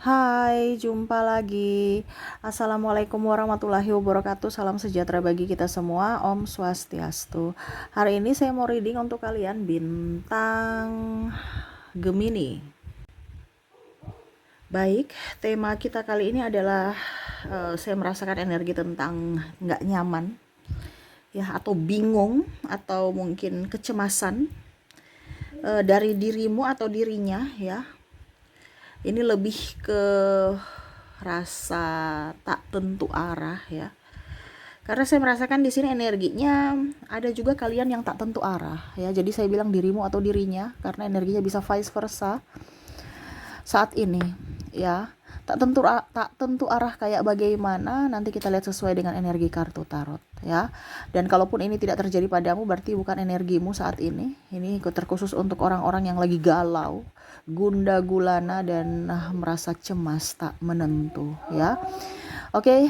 Hai, jumpa lagi. Assalamualaikum warahmatullahi wabarakatuh. Salam sejahtera bagi kita semua. Om Swastiastu. Hari ini saya mau reading untuk kalian bintang Gemini. Baik, tema kita kali ini adalah saya merasakan energi tentang nggak nyaman, ya, atau bingung, atau mungkin kecemasan dari dirimu atau dirinya, ya. Ini lebih ke rasa tak tentu arah, ya. Karena saya merasakan di sini energinya ada juga kalian yang tak tentu arah, ya. Jadi saya bilang dirimu atau dirinya karena energinya bisa vice versa saat ini, ya. Tak tentu arah kayak bagaimana nanti kita lihat sesuai dengan energi kartu tarot, ya. Dan kalaupun ini tidak terjadi padamu berarti bukan energimu saat ini. Ini terkhusus untuk orang-orang yang lagi galau, gundah gulana, dan merasa cemas tak menentu, ya. Oke,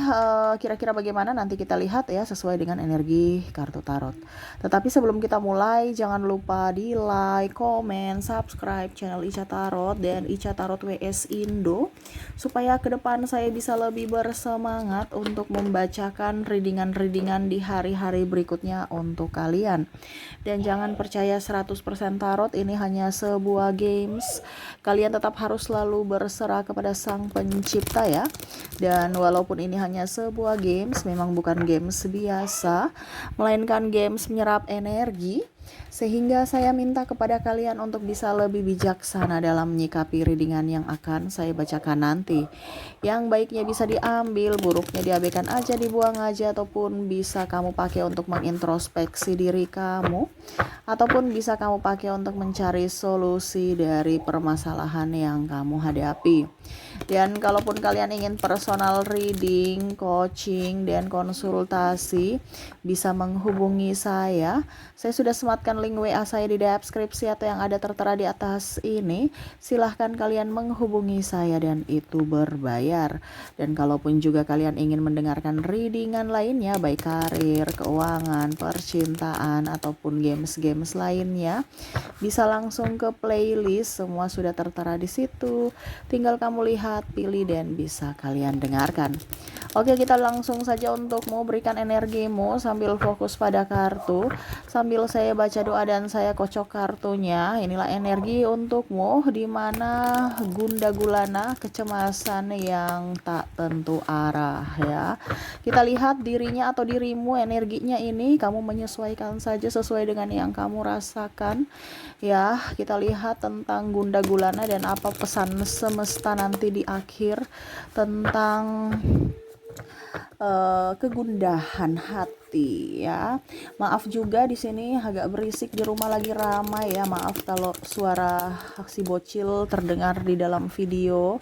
kira-kira bagaimana nanti kita lihat ya sesuai dengan energi kartu tarot. Tetapi sebelum kita mulai, jangan lupa di like, komen, subscribe channel Ica Tarot dan Ica Tarot WS Indo supaya ke depan saya bisa lebih bersemangat untuk membacakan readingan-readingan di hari-hari berikutnya untuk kalian. Dan jangan percaya 100% tarot ini hanya sebuah games. Kalian tetap harus selalu berserah kepada Sang Pencipta, ya. Dan walaupun ini hanya sebuah games, memang bukan games biasa, melainkan games menyerap energi, sehingga saya minta kepada kalian untuk bisa lebih bijaksana dalam menyikapi readingan yang akan saya bacakan nanti. Yang baiknya bisa diambil, buruknya diabaikan aja, dibuang aja, ataupun bisa kamu pakai untuk mengintrospeksi diri kamu, ataupun bisa kamu pakai untuk mencari solusi dari permasalahan yang kamu hadapi. Dan kalaupun kalian ingin personal reading, coaching, dan konsultasi, bisa menghubungi saya. Saya sudah sematkan link WA saya di deskripsi atau yang ada tertera di atas ini. Silahkan kalian menghubungi saya dan itu berbayar. Dan kalaupun juga kalian ingin mendengarkan readingan lainnya, baik karir, keuangan, percintaan, ataupun games-games lainnya, bisa langsung ke playlist, semua sudah tertera di situ. Tinggal kamu lihat, pilih, dan bisa kalian dengarkan. Oke, kita langsung saja untuk mau berikan energimu sambil fokus pada kartu, sambil saya baca doa dan saya kocok kartunya. Inilah energi untukmu di mana gundah gulana, kecemasan yang tak tentu arah, ya. Kita lihat dirinya atau dirimu, energinya ini kamu menyesuaikan saja sesuai dengan yang kamu rasakan, ya. Kita lihat tentang gundah gulana dan apa pesan semesta nanti di akhir tentang kegundahan hati, ya. Maaf juga di sini agak berisik, di rumah lagi ramai, ya. Maaf kalau suara si bocil terdengar di dalam video,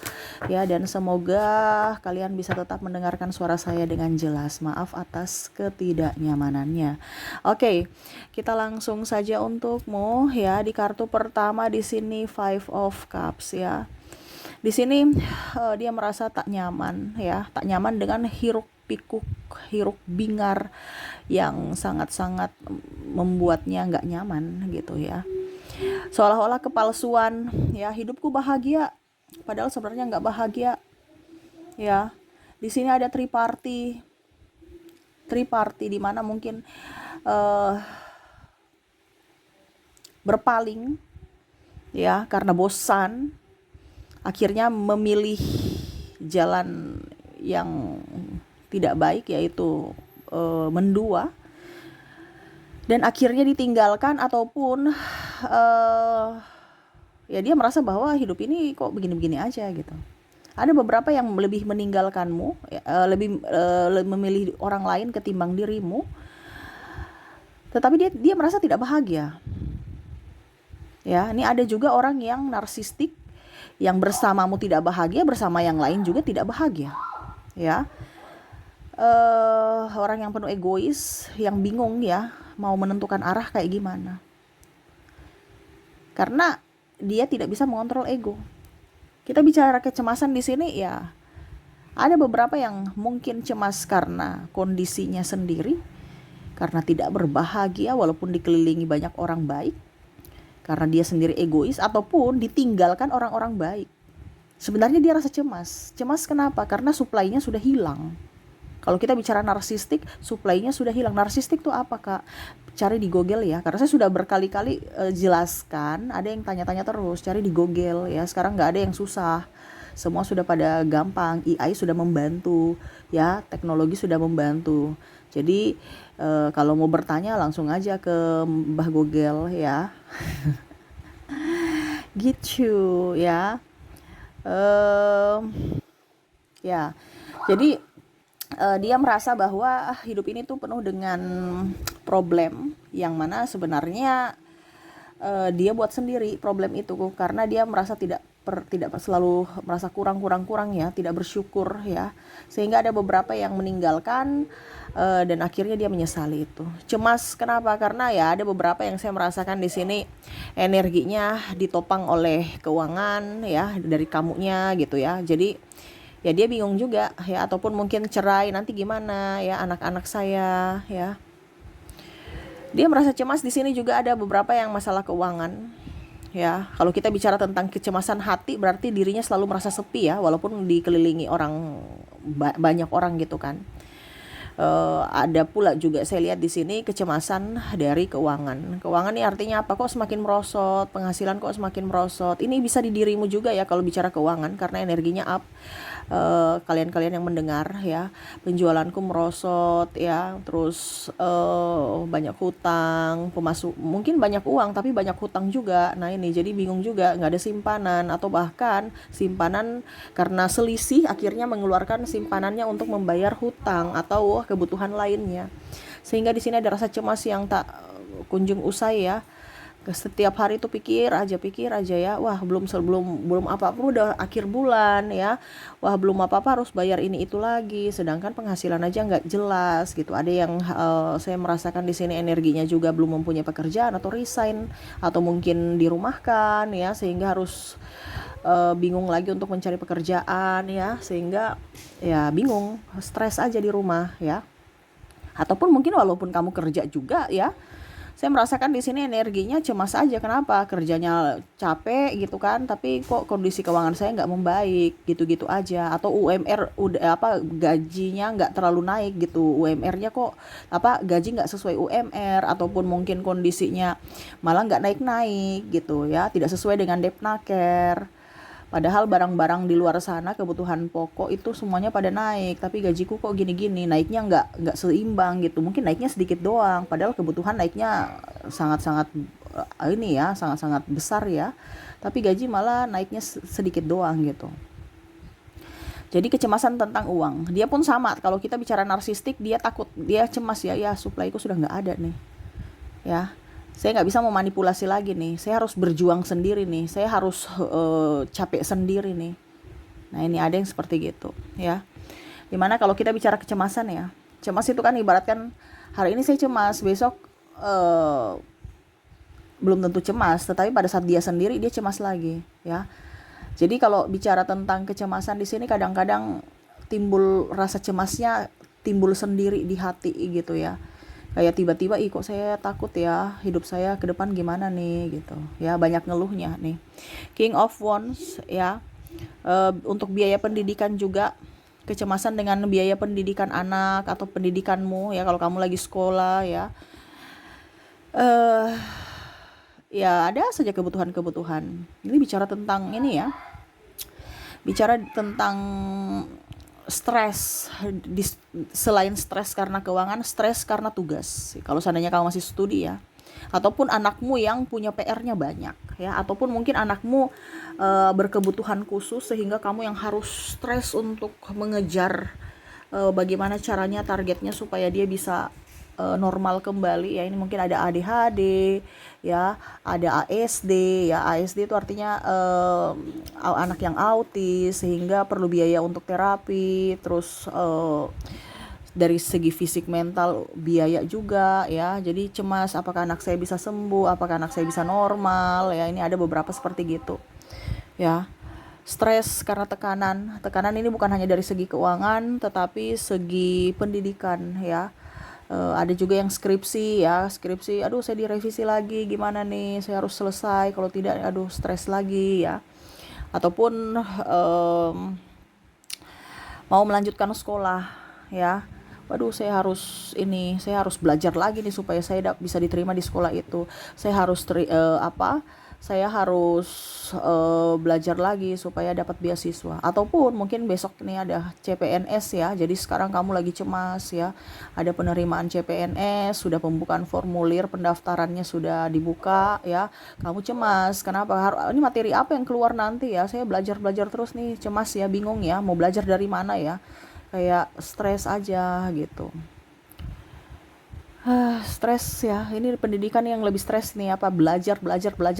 ya. Dan semoga kalian bisa tetap mendengarkan suara saya dengan jelas. Maaf atas ketidaknyamanannya. Oke, kita langsung saja untukmu, ya. Di kartu pertama di sini Five of Cups, ya. Di sini dia merasa tak nyaman, ya, tak nyaman dengan hiruk pikuk, hiruk bingar yang sangat-sangat membuatnya nggak nyaman, gitu, ya. Seolah-olah kepalsuan, ya, hidupku bahagia, padahal sebenarnya nggak bahagia, ya. Di sini ada triparty di mana mungkin berpaling, ya, karena bosan, akhirnya memilih jalan yang tidak baik, yaitu mendua, dan akhirnya ditinggalkan, ataupun ya dia merasa bahwa hidup ini kok begini-begini aja, gitu. Ada beberapa yang lebih meninggalkanmu, lebih memilih orang lain ketimbang dirimu, tetapi dia merasa tidak bahagia, ya. Ini ada juga orang yang narsistik, yang bersamamu tidak bahagia, bersama yang lain juga tidak bahagia, ya. Orang yang penuh egois, yang bingung, ya, mau menentukan arah kayak gimana, karena dia tidak bisa mengontrol ego. Kita bicara kecemasan di sini, ya, ada beberapa yang mungkin cemas karena kondisinya sendiri, karena tidak berbahagia walaupun dikelilingi banyak orang baik, karena dia sendiri egois, ataupun ditinggalkan orang-orang baik, Sebenarnya dia rasa cemas. Cemas kenapa? Karena supply-nya sudah hilang. Kalau kita bicara narsistik, supply-nya sudah hilang. Narsistik tuh apa, Kak? Cari di Google ya. Karena saya sudah berkali-kali jelaskan, ada yang tanya-tanya terus, cari di Google ya. Sekarang nggak ada yang susah. Semua sudah pada gampang. AI sudah membantu ya, teknologi sudah membantu. Jadi kalau mau bertanya langsung aja ke Mbah Google ya. Gitu ya. Em, ya. Jadi dia merasa bahwa hidup ini tuh penuh dengan problem yang mana sebenarnya dia buat sendiri problem itu karena dia merasa tidak selalu merasa kurang ya, tidak bersyukur ya, sehingga ada beberapa yang meninggalkan dan akhirnya dia menyesali itu. Cemas kenapa? Karena ya ada beberapa yang saya merasakan di sini energinya ditopang oleh keuangan ya dari kamunya gitu ya. Jadi ya dia bingung juga ya, ataupun mungkin cerai nanti gimana ya anak-anak saya ya. Dia merasa cemas di sini juga ada beberapa yang masalah keuangan ya. Kalau kita bicara tentang kecemasan hati berarti dirinya selalu merasa sepi ya, walaupun dikelilingi orang banyak orang gitu kan. Ada pula juga saya lihat di sini kecemasan dari keuangan. Keuangan ini artinya apa? Kok semakin merosot, penghasilan kok semakin merosot. Ini bisa di dirimu juga ya kalau bicara keuangan karena energinya up. Kalian-kalian yang mendengar ya, penjualanku merosot ya, terus banyak hutang, mungkin banyak uang tapi banyak hutang juga. Nah ini jadi bingung juga, nggak ada simpanan atau bahkan simpanan karena selisih akhirnya mengeluarkan simpanannya untuk membayar hutang atau kebutuhan lainnya. Sehingga di sini ada rasa cemas yang tak kunjung usai ya. Setiap hari tuh pikir aja ya, wah belum apa-apa udah akhir bulan ya, wah belum apa-apa harus bayar ini itu lagi, sedangkan penghasilan aja nggak jelas gitu. Ada yang saya merasakan di sini energinya juga belum mempunyai pekerjaan atau resign atau mungkin dirumahkan ya, sehingga harus bingung lagi untuk mencari pekerjaan ya, sehingga ya bingung, stres aja di rumah ya. Ataupun mungkin walaupun kamu kerja juga ya, saya merasakan di sini energinya cemas aja. Kenapa? Kerjanya capek gitu kan, tapi kok kondisi keuangan saya nggak membaik, gitu-gitu aja. Atau UMR udah gajinya nggak terlalu naik gitu, UMR-nya kok gaji nggak sesuai UMR, ataupun mungkin kondisinya malah nggak naik-naik gitu ya, tidak sesuai dengan Depnaker. Padahal barang-barang di luar sana kebutuhan pokok itu semuanya pada naik, tapi gajiku kok gini-gini, naiknya nggak seimbang gitu. Mungkin naiknya sedikit doang, padahal kebutuhan naiknya sangat-sangat ini ya, sangat-sangat besar ya. Tapi gaji malah naiknya sedikit doang gitu. Jadi kecemasan tentang uang. Dia pun sama. Kalau kita bicara narsistik, dia takut, dia cemas ya. Ya supply-ku sudah nggak ada nih. Ya, saya nggak bisa memanipulasi lagi nih. Saya harus berjuang sendiri nih. Saya harus capek sendiri nih. Nah ini ada yang seperti gitu ya. Dimana kalau kita bicara kecemasan ya, cemas itu kan ibaratkan hari ini saya cemas, besok belum tentu cemas, tetapi pada saat dia sendiri dia cemas lagi ya. Jadi kalau bicara tentang kecemasan di sini kadang-kadang timbul rasa cemasnya timbul sendiri di hati gitu ya. Kayak tiba-tiba kok saya takut ya, hidup saya ke depan gimana nih gitu. Ya banyak ngeluhnya nih. King of Wands ya. Untuk biaya pendidikan juga, kecemasan dengan biaya pendidikan anak atau pendidikanmu ya kalau kamu lagi sekolah ya. Ya ada saja kebutuhan-kebutuhan. Ini bicara tentang ini ya. Bicara tentang stres, selain stres karena keuangan, stres karena tugas. Kalau seandainya kamu masih studi ya, ataupun anakmu yang punya PR-nya banyak ya, ataupun mungkin anakmu berkebutuhan khusus sehingga kamu yang harus stres untuk mengejar bagaimana caranya, targetnya supaya dia bisa normal kembali ya. Ini mungkin ada ADHD ya, ada ASD ya. ASD itu artinya anak yang autis sehingga perlu biaya untuk terapi. Terus dari segi fisik mental biaya juga ya. Jadi cemas, apakah anak saya bisa sembuh, apakah anak saya bisa normal ya. Ini ada beberapa seperti gitu ya. Stres karena tekanan ini bukan hanya dari segi keuangan tetapi segi pendidikan ya. Ada juga yang skripsi ya, aduh saya direvisi lagi, gimana nih, saya harus selesai, kalau tidak aduh stres lagi ya. ataupun mau melanjutkan sekolah, ya. Waduh, saya harus belajar lagi nih supaya saya bisa diterima di sekolah itu. Saya harus saya harus belajar lagi supaya dapat beasiswa. Ataupun mungkin besok nih ada CPNS ya. Jadi sekarang kamu lagi cemas ya. Ada penerimaan CPNS, sudah pembukaan formulir pendaftarannya sudah dibuka ya. Kamu cemas. Kenapa? Ini materi apa yang keluar nanti ya? Saya belajar terus nih, cemas ya, bingung ya. Mau belajar dari mana ya? Kayak stres aja gitu. Stres ya, ini pendidikan yang lebih stres nih, apa, belajar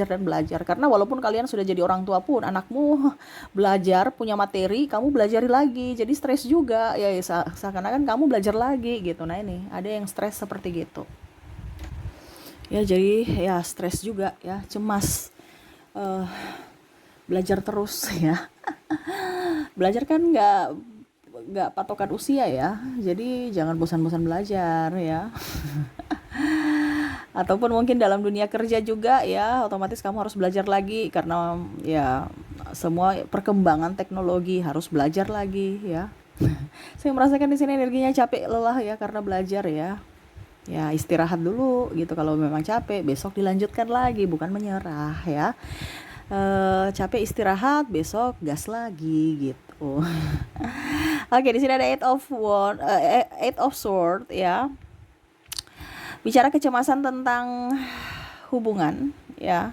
dan belajar. Karena walaupun kalian sudah jadi orang tua pun, anakmu belajar, punya materi, kamu belajari lagi, jadi stres juga ya, seakan-akan kamu belajar lagi gitu. Nah ini ada yang stres seperti gitu ya, jadi ya stres juga ya, cemas, eh, belajar terus ya. Belajar kan nggak patokan usia ya, jadi jangan bosan-bosan belajar ya. Ataupun mungkin dalam dunia kerja juga ya, otomatis kamu harus belajar lagi karena ya semua perkembangan teknologi, harus belajar lagi ya. Saya merasakan di sini energinya capek, lelah ya karena belajar ya. Ya istirahat dulu gitu, kalau memang capek besok dilanjutkan lagi, bukan menyerah ya. Capek istirahat, besok gas lagi gitu. Oke, di sini ada Eight of Sword ya. Bicara kecemasan tentang hubungan ya.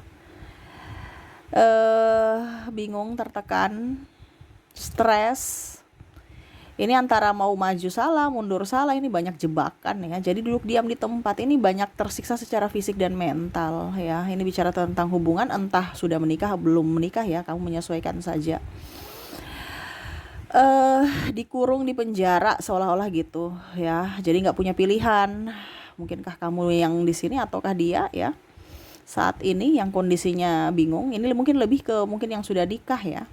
Bingung, tertekan, stres. Ini antara mau maju salah, mundur salah, ini banyak jebakan ya. Jadi duduk diam di tempat, ini banyak tersiksa secara fisik dan mental ya. Ini bicara tentang hubungan, entah sudah menikah belum menikah ya, kamu menyesuaikan saja. Dikurung di penjara seolah-olah gitu ya. Jadi nggak punya pilihan. Mungkinkah kamu yang di sini ataukah dia ya? Saat ini yang kondisinya bingung, ini mungkin lebih ke mungkin yang sudah nikah ya.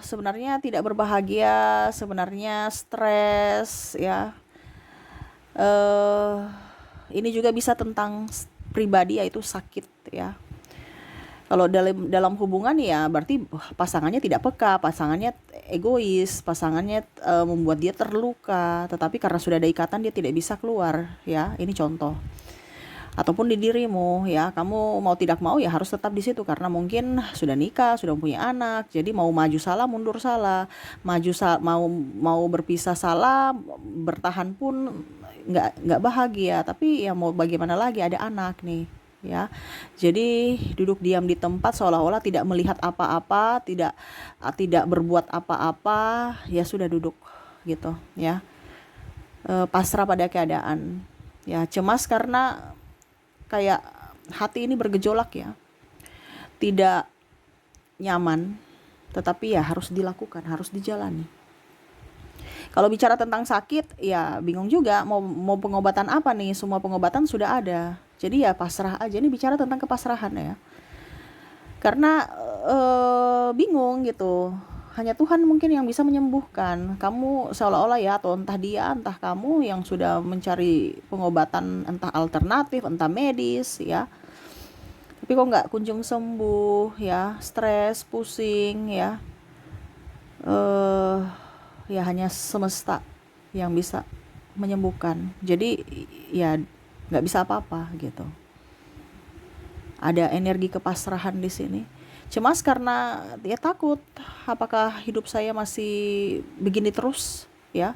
Sebenarnya tidak berbahagia, sebenarnya stres ya. Ini juga bisa tentang pribadi, yaitu sakit ya. Kalau dalam hubungan ya berarti pasangannya tidak peka, pasangannya egois, pasangannya membuat dia terluka, tetapi karena sudah ada ikatan dia tidak bisa keluar ya. Ini contoh. Ataupun di dirimu ya, kamu mau tidak mau ya harus tetap di situ karena mungkin sudah nikah, sudah punya anak. Jadi mau maju salah, mundur salah, mau berpisah salah, bertahan pun nggak bahagia. Tapi ya mau bagaimana lagi, ada anak nih ya. Jadi duduk diam di tempat seolah-olah tidak melihat apa-apa, tidak berbuat apa-apa, ya sudah duduk gitu ya. Pasrah pada keadaan. Ya, cemas karena kayak hati ini bergejolak ya. Tidak nyaman, tetapi ya harus dilakukan, harus dijalani. Kalau bicara tentang sakit, ya bingung juga mau pengobatan apa nih? Semua pengobatan sudah ada. Jadi ya pasrah aja. Ini bicara tentang kepasrahan ya. Karena bingung gitu. Hanya Tuhan mungkin yang bisa menyembuhkan. Kamu seolah-olah ya, atau entah dia, entah kamu yang sudah mencari pengobatan entah alternatif, entah medis ya. Tapi kok nggak kunjung sembuh ya, stres, pusing ya. Ya hanya semesta yang bisa menyembuhkan. Jadi ya nggak bisa apa-apa gitu. Ada energi kepasrahan di sini. Cemas karena dia takut, apakah hidup saya masih begini terus ya,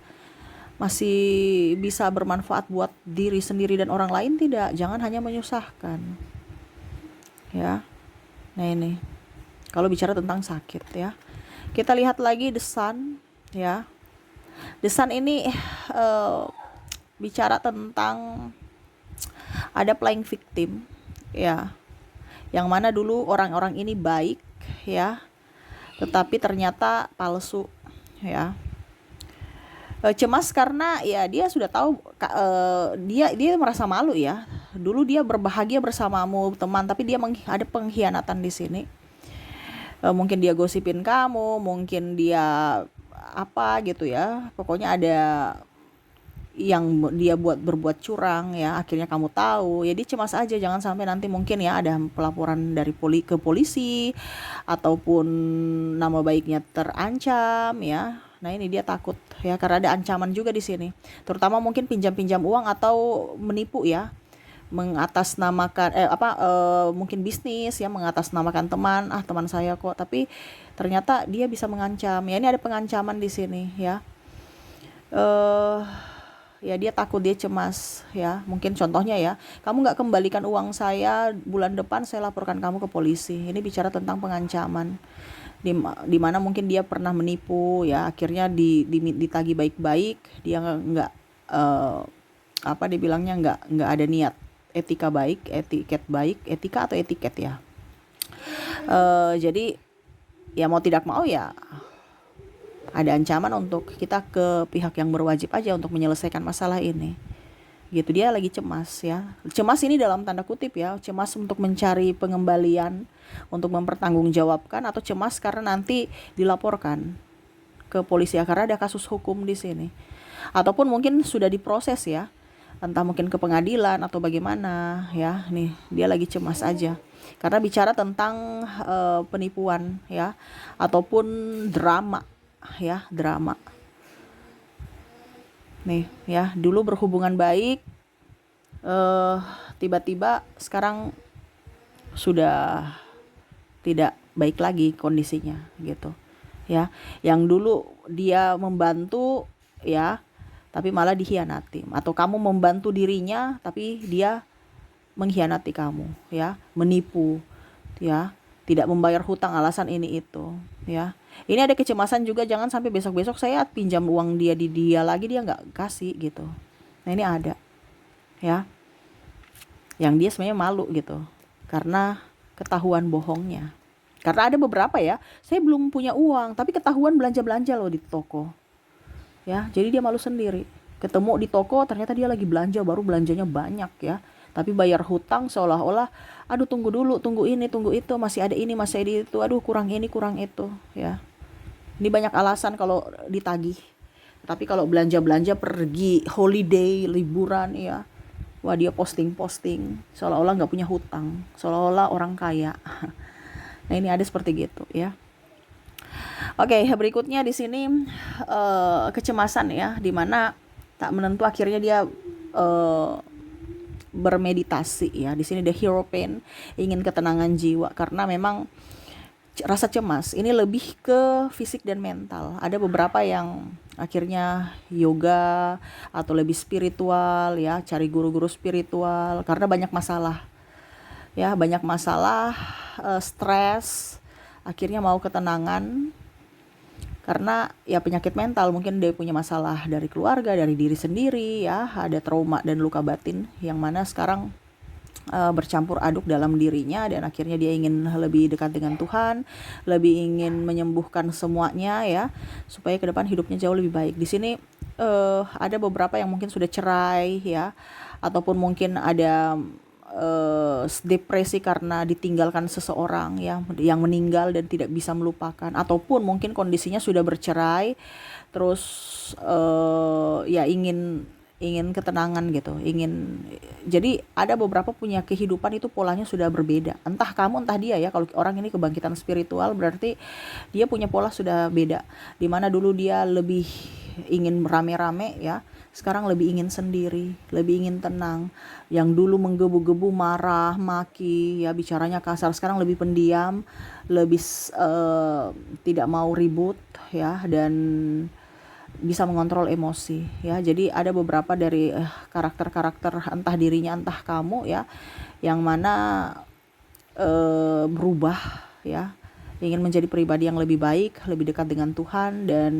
masih bisa bermanfaat buat diri sendiri dan orang lain tidak, jangan hanya menyusahkan ya. Nah ini kalau bicara tentang sakit ya, kita lihat lagi The Sun ya. The Sun ini bicara tentang ada playing victim ya, yang mana dulu orang-orang ini baik ya, tetapi ternyata palsu ya. Cemas karena ya dia sudah tahu, dia merasa malu ya. Dulu dia berbahagia bersamamu teman, tapi dia ada pengkhianatan di sini. Mungkin dia gosipin kamu, mungkin dia apa gitu ya. Pokoknya ada yang dia berbuat curang ya, akhirnya kamu tahu, jadi cemas aja jangan sampai nanti mungkin ya ada pelaporan dari ke polisi ataupun nama baiknya terancam ya. Nah ini dia takut ya, karena ada ancaman juga di sini, terutama mungkin pinjam-pinjam uang atau menipu ya, mengatasnamakan mungkin bisnis ya, mengatasnamakan teman, teman saya kok, tapi ternyata dia bisa mengancam ya. Ini ada pengancaman di sini ya. Ya dia takut, dia cemas ya. Mungkin contohnya ya, kamu nggak kembalikan uang saya bulan depan, saya laporkan kamu ke polisi. Ini bicara tentang pengancaman, di mana mungkin dia pernah menipu ya, akhirnya ditagih baik-baik, dia nggak dibilangnya nggak ada niat etika baik, etiket baik, etika atau etiket ya. Jadi ya mau tidak mau ya ada ancaman untuk kita ke pihak yang berwajib aja untuk menyelesaikan masalah ini gitu. Dia lagi cemas ya, cemas ini dalam tanda kutip ya, cemas untuk mencari pengembalian, untuk mempertanggungjawabkan, atau cemas karena nanti dilaporkan ke polisi ya, karena ada kasus hukum di sini, ataupun mungkin sudah diproses ya, entah mungkin ke pengadilan atau bagaimana ya. Nih dia lagi cemas aja karena bicara tentang penipuan ya, ataupun drama ya, drama nih ya. Dulu berhubungan baik, tiba-tiba sekarang sudah tidak baik lagi kondisinya gitu ya. Yang dulu dia membantu ya, tapi malah dikhianati, atau kamu membantu dirinya tapi dia mengkhianati kamu ya, menipu ya, tidak membayar hutang alasan ini itu ya. Ini ada kecemasan juga, jangan sampai besok-besok saya pinjam uang dia di dia lagi, dia nggak kasih gitu. Nah ini ada ya, yang dia sebenarnya malu gitu karena ketahuan bohongnya. Karena ada beberapa ya, saya belum punya uang tapi ketahuan belanja-belanja loh di toko ya, jadi dia malu sendiri. Ketemu di toko ternyata dia lagi belanja, baru belanjanya banyak ya, tapi bayar hutang seolah-olah aduh tunggu dulu, tunggu ini, tunggu itu, masih ada ini, masih ada itu, aduh kurang ini, kurang itu ya. Ini banyak alasan kalau ditagih. Tapi kalau belanja-belanja, pergi holiday, liburan ya, wah dia posting-posting seolah-olah nggak punya hutang, seolah-olah orang kaya. Nah ini ada seperti gitu ya. Oke, berikutnya di sini kecemasan ya, dimana tak menentu, akhirnya dia bermeditasi ya. Di sini the hero pain, ingin ketenangan jiwa, karena memang rasa cemas ini lebih ke fisik dan mental. Ada beberapa yang akhirnya yoga atau lebih spiritual ya, cari guru-guru spiritual karena banyak masalah ya, banyak masalah, stres, akhirnya mau ketenangan karena ya penyakit mental. Mungkin dia punya masalah dari keluarga, dari diri sendiri ya, ada trauma dan luka batin yang mana sekarang bercampur aduk dalam dirinya, dan akhirnya dia ingin lebih dekat dengan Tuhan, lebih ingin menyembuhkan semuanya ya, supaya ke depan hidupnya jauh lebih baik. Di sini ada beberapa yang mungkin sudah cerai ya, ataupun mungkin ada depresi karena ditinggalkan seseorang ya, yang meninggal dan tidak bisa melupakan, ataupun mungkin kondisinya sudah bercerai terus ya ingin ketenangan gitu, jadi ada beberapa punya kehidupan itu polanya sudah berbeda, entah kamu entah dia ya. Kalau orang ini kebangkitan spiritual berarti dia punya pola sudah beda, dimana dulu dia lebih ingin rame-rame ya, sekarang lebih ingin sendiri, lebih ingin tenang. Yang dulu menggebu-gebu, marah, maki ya, bicaranya kasar, sekarang lebih pendiam, lebih tidak mau ribut ya, dan bisa mengontrol emosi ya. Jadi ada beberapa dari karakter-karakter, entah dirinya entah kamu ya, yang mana berubah ya, ingin menjadi pribadi yang lebih baik, lebih dekat dengan Tuhan, dan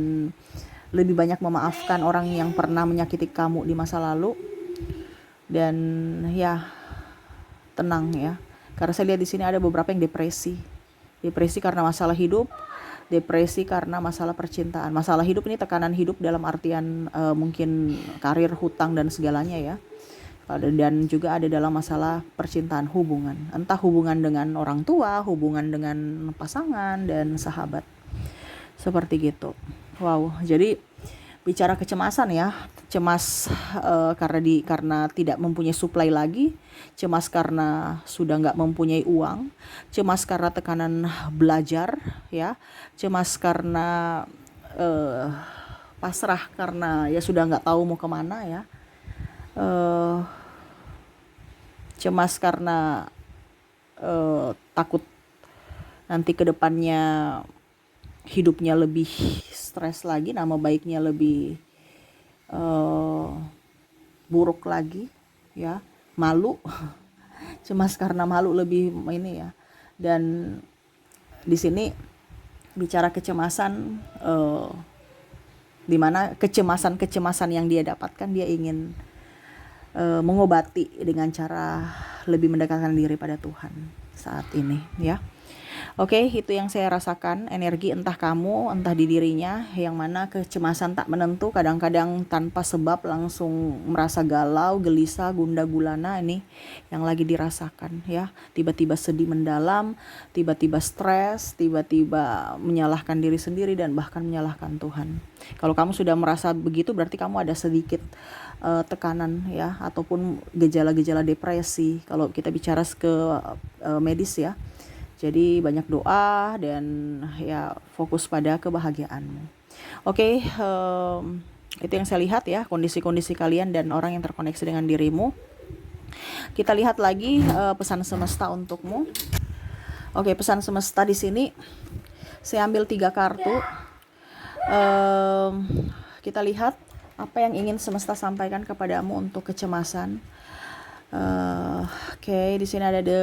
lebih banyak memaafkan orang yang pernah menyakiti kamu di masa lalu. Dan ya tenang ya, karena saya lihat di sini ada beberapa yang depresi karena masalah hidup, depresi karena masalah percintaan. Masalah hidup ini tekanan hidup dalam artian mungkin karir, hutang dan segalanya ya. Dan juga ada dalam masalah percintaan, hubungan, entah hubungan dengan orang tua, hubungan dengan pasangan dan sahabat, seperti gitu. Wow, jadi Bicara kecemasan ya, cemas karena tidak mempunyai supply lagi, cemas karena sudah nggak mempunyai uang, cemas karena tekanan belajar ya, cemas karena eh, pasrah karena ya sudah nggak tahu mau kemana ya, eh, cemas karena takut nanti ke depannya hidupnya lebih stres lagi, nama baiknya lebih buruk lagi ya, malu. Cemas karena malu lebih ini ya. Dan di sini bicara kecemasan, di mana kecemasan yang dia dapatkan, dia ingin mengobati dengan cara lebih mendekatkan diri pada Tuhan saat ini ya. Oke, itu yang saya rasakan, energi entah kamu, entah di dirinya, yang mana kecemasan tak menentu, kadang-kadang tanpa sebab langsung merasa galau, gelisah, gundah gulana, ini yang lagi dirasakan ya. Tiba-tiba sedih mendalam, tiba-tiba stres, tiba-tiba menyalahkan diri sendiri dan bahkan menyalahkan Tuhan. Kalau kamu sudah merasa begitu, berarti kamu ada sedikit tekanan ya, ataupun gejala-gejala depresi kalau kita bicara ke medis ya. Jadi banyak doa dan ya fokus pada kebahagiaanmu. Oke, itu yang saya lihat ya, kondisi-kondisi kalian dan orang yang terkoneksi dengan dirimu. Kita lihat lagi pesan semesta untukmu. Oke, pesan semesta di sini saya ambil 3 kartu. Kita lihat apa yang ingin semesta sampaikan kepadamu untuk kecemasan. Oke, di sini ada the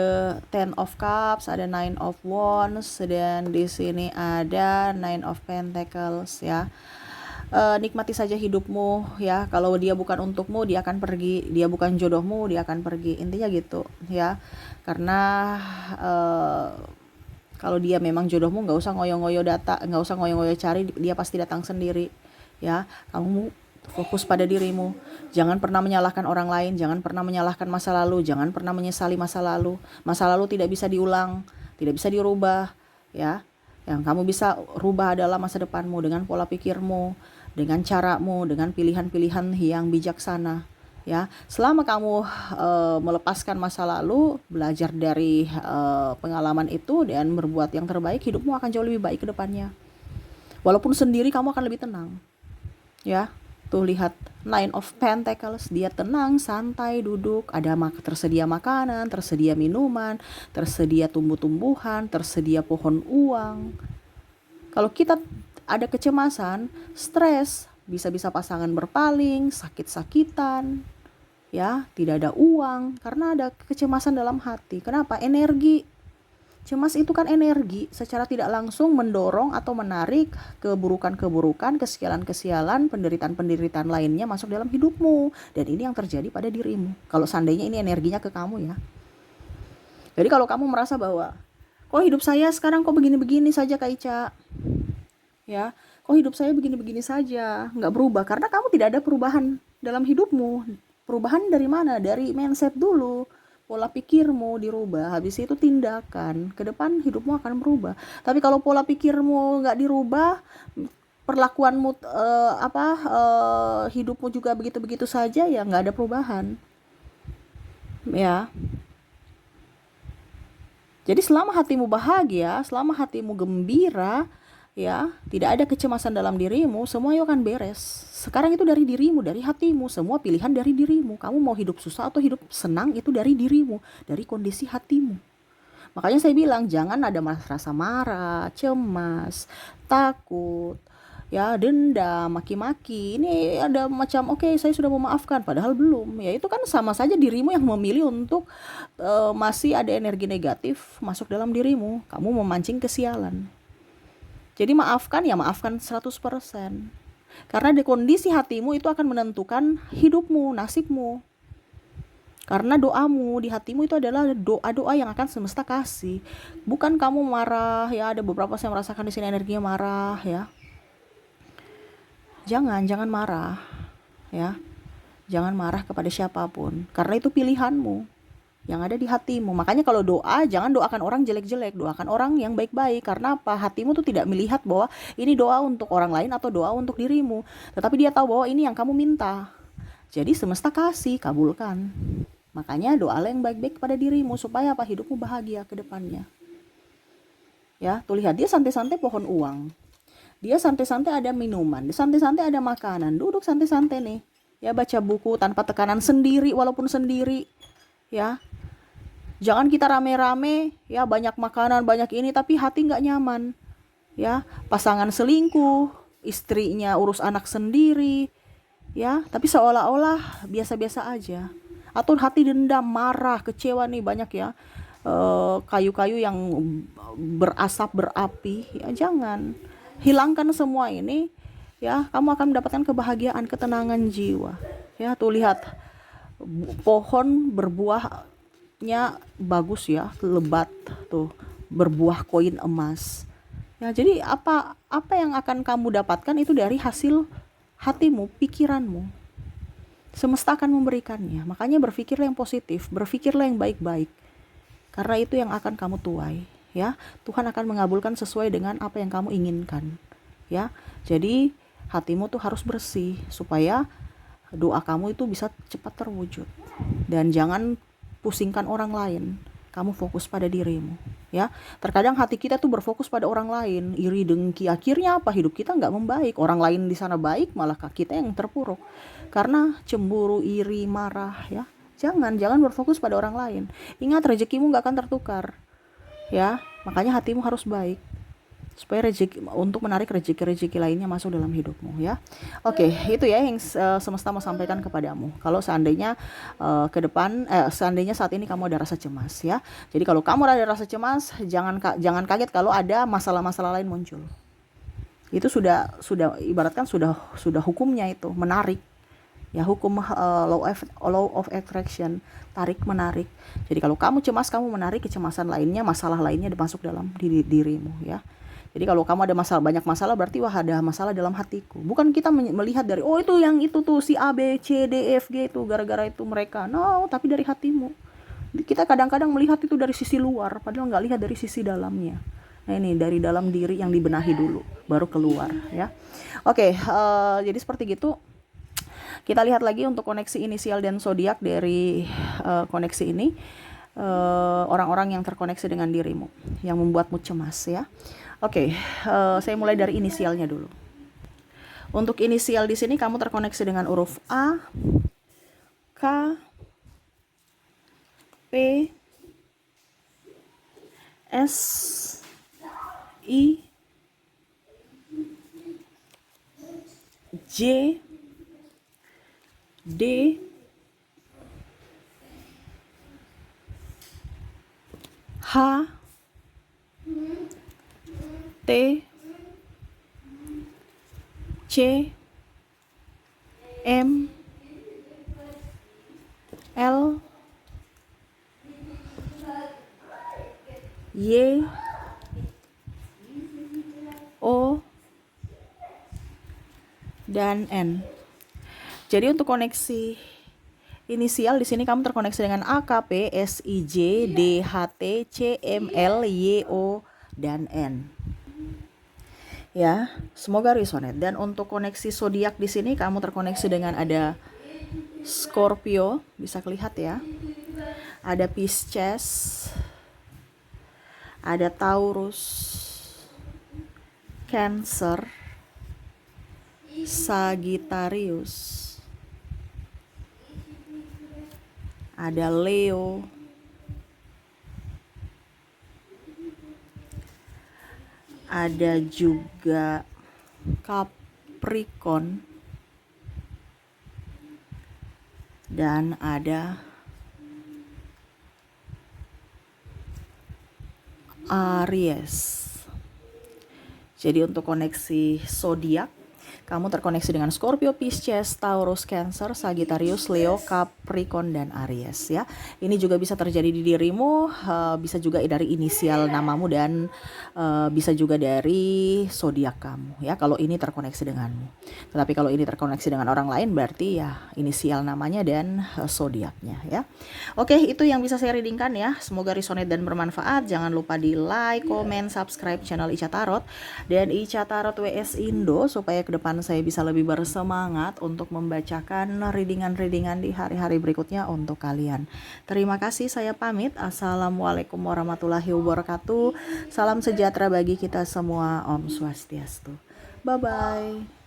Ten of Cups, ada Nine of Wands, dan di sini ada Nine of Pentacles ya. Nikmati saja hidupmu ya. Kalau dia bukan untukmu, dia akan pergi. Dia bukan jodohmu, dia akan pergi. Intinya gitu ya. Karena kalau dia memang jodohmu, nggak usah ngoyo-ngoyo nggak usah ngoyo-ngoyo cari, dia pasti datang sendiri ya. Kamu fokus pada dirimu. Jangan pernah menyalahkan orang lain, jangan pernah menyalahkan masa lalu, jangan pernah menyesali masa lalu. Masa lalu tidak bisa diulang, tidak bisa dirubah ya. Yang kamu bisa rubah adalah masa depanmu dengan pola pikirmu, dengan caramu, dengan pilihan-pilihan yang bijaksana ya. Selama kamu melepaskan masa lalu, belajar dari pengalaman itu dan berbuat yang terbaik, hidupmu akan jauh lebih baik ke depannya. Walaupun sendiri, kamu akan lebih tenang ya. Tuh lihat Nine of Pentacles, dia tenang, santai, duduk, ada tersedia makanan, tersedia minuman, tersedia tumbuh-tumbuhan, tersedia pohon uang. Kalau kita ada kecemasan, stres, bisa-bisa pasangan berpaling, sakit-sakitan, ya, tidak ada uang karena ada kecemasan dalam hati. Kenapa? Energi. Cemas itu kan energi, secara tidak langsung mendorong atau menarik keburukan-keburukan, kesialan-kesialan, penderitaan-penderitaan lainnya masuk dalam hidupmu. Dan ini yang terjadi pada dirimu. Kalau seandainya ini energinya ke kamu ya. Jadi kalau kamu merasa bahwa, kok hidup saya sekarang kok begini-begini saja Kak Ica? Ya, kok hidup saya begini-begini saja, nggak berubah. Karena kamu tidak ada perubahan dalam hidupmu. Perubahan dari mana? Dari mindset dulu. Pola pikirmu dirubah, habis itu tindakan, ke depan hidupmu akan berubah. Tapi kalau pola pikirmu nggak dirubah, perlakuanmu hidupmu juga begitu-begitu saja, ya nggak ada perubahan ya. Jadi selama hatimu bahagia, selama hatimu gembira ya, tidak ada kecemasan dalam dirimu, semua akan beres. Sekarang itu dari dirimu, dari hatimu, semua pilihan dari dirimu. Kamu mau hidup susah atau hidup senang, itu dari dirimu, dari kondisi hatimu. Makanya saya bilang jangan ada rasa marah, cemas, takut, ya, dendam, maki-maki. Ini ada macam oke, saya sudah memaafkan padahal belum. Ya itu kan sama saja dirimu yang memilih untuk masih ada energi negatif masuk dalam dirimu. Kamu memancing kesialan. Jadi maafkan ya, maafkan 100%. Karena di kondisi hatimu itu akan menentukan hidupmu, nasibmu. Karena doamu di hatimu itu adalah doa-doa yang akan semesta kasih. Bukan kamu marah ya, ada beberapa saya merasakan di sini energinya marah ya. Jangan marah ya. Jangan marah kepada siapapun karena itu pilihanmu. yang ada di hatimu. Makanya kalau doa, jangan doakan orang jelek-jelek, doakan orang yang baik-baik. Karena apa? Hatimu tuh tidak melihat bahwa ini doa untuk orang lain atau doa untuk dirimu, tetapi dia tahu bahwa ini yang kamu minta. Jadi semesta kasih, kabulkan. Makanya doalah yang baik-baik kepada dirimu supaya apa? Hidupmu bahagia ke depannya. Ya, tuh lihat, dia santai-santai pohon uang. Dia santai-santai ada minuman, dia santai-santai ada makanan, duduk santai-santai nih. Ya, baca buku tanpa tekanan, sendiri walaupun sendiri. Ya, jangan kita rame-rame, ya banyak makanan, banyak ini, tapi hati nggak nyaman. Ya, pasangan selingkuh, istrinya urus anak sendiri, ya, tapi seolah-olah biasa-biasa aja. Atau hati dendam, marah, kecewa nih banyak ya. Kayu-kayu yang berasap, berapi, ya jangan. Hilangkan semua ini, ya, kamu akan mendapatkan kebahagiaan, ketenangan jiwa. Ya, tuh lihat, pohon berbuahnya bagus ya, lebat tuh, berbuah koin emas. Ya, jadi apa yang akan kamu dapatkan itu dari hasil hatimu, pikiranmu. Semesta akan memberikannya. Makanya berpikirlah yang positif, berpikirlah yang baik-baik. Karena itu yang akan kamu tuai, ya. Tuhan akan mengabulkan sesuai dengan apa yang kamu inginkan, ya. Jadi hatimu tuh harus bersih supaya doa kamu itu bisa cepat terwujud. Dan jangan pusingkan orang lain. Kamu fokus pada dirimu, ya. Terkadang hati kita tuh berfokus pada orang lain, iri dengki, akhirnya apa? Hidup kita nggak membaik. Orang lain di sana baik, malah kita yang terpuruk karena cemburu, iri, marah, ya. Jangan berfokus pada orang lain. Ingat, rezekimu nggak akan tertukar, ya. Makanya hatimu harus baik supaya untuk menarik rezeki lainnya masuk dalam hidupmu, ya. Oke, itu ya yang semesta mau sampaikan kepadamu. Kalau seandainya ke depan, seandainya saat ini kamu ada rasa cemas, ya. Jadi kalau kamu ada rasa cemas, jangan kaget kalau ada masalah-masalah lain muncul. Itu sudah ibaratkan sudah hukumnya itu menarik. Ya, hukum law of attraction, tarik menarik. Jadi kalau kamu cemas, kamu menarik kecemasan lainnya, masalah lainnya masuk dalam dirimu, ya. Jadi kalau kamu ada banyak masalah, berarti wah ada masalah dalam hatiku. Bukan kita melihat dari itu yang itu tuh si A B C D F G itu gara-gara itu mereka. No, tapi dari hatimu. Kita kadang-kadang melihat itu dari sisi luar, padahal nggak lihat dari sisi dalamnya. Nah, ini dari dalam diri yang dibenahi dulu, baru keluar, ya. Oke, jadi seperti gitu. Kita lihat lagi untuk koneksi inisial dan zodiak dari koneksi ini. Orang-orang yang terkoneksi dengan dirimu, yang membuatmu cemas, ya. Oke, saya mulai dari inisialnya dulu. Untuk inisial di sini kamu terkoneksi dengan huruf A, K, P, S, I, J, D, H, T, C, M, L, Y, O, dan N. Jadi untuk koneksi inisial di sini kamu terkoneksi dengan A, K, P, S, I, J, D, H, T, C, M, L, Y, O, dan N. Ya, semoga resonate. Dan untuk koneksi zodiak di sini kamu terkoneksi dengan ada Scorpio, bisa kelihatan ya. Ada Pisces, ada Taurus, Cancer, Sagittarius, ada Leo, ada juga Capricorn, dan ada Aries. Jadi untuk koneksi zodiak Kamu terkoneksi dengan Scorpio, Pisces, Taurus, Cancer, Sagittarius, Leo, Capricorn, dan Aries ya. Ini juga bisa terjadi di dirimu, bisa juga dari inisial namamu dan bisa juga dari zodiak kamu ya. Kalau ini terkoneksi denganmu. Tetapi kalau ini terkoneksi dengan orang lain berarti ya inisial namanya dan zodiaknya ya. Oke, itu yang bisa saya readingkan ya. Semoga resonate dan bermanfaat. Jangan lupa di like, comment, subscribe channel Ica Tarot dan Ica Tarot WS Indo supaya ke depan saya bisa lebih bersemangat untuk membacakan readingan-readingan di hari-hari berikutnya untuk kalian. Terima kasih, saya pamit. Assalamualaikum warahmatullahi wabarakatuh. Salam sejahtera bagi kita semua. Om Swastiastu. Bye-bye.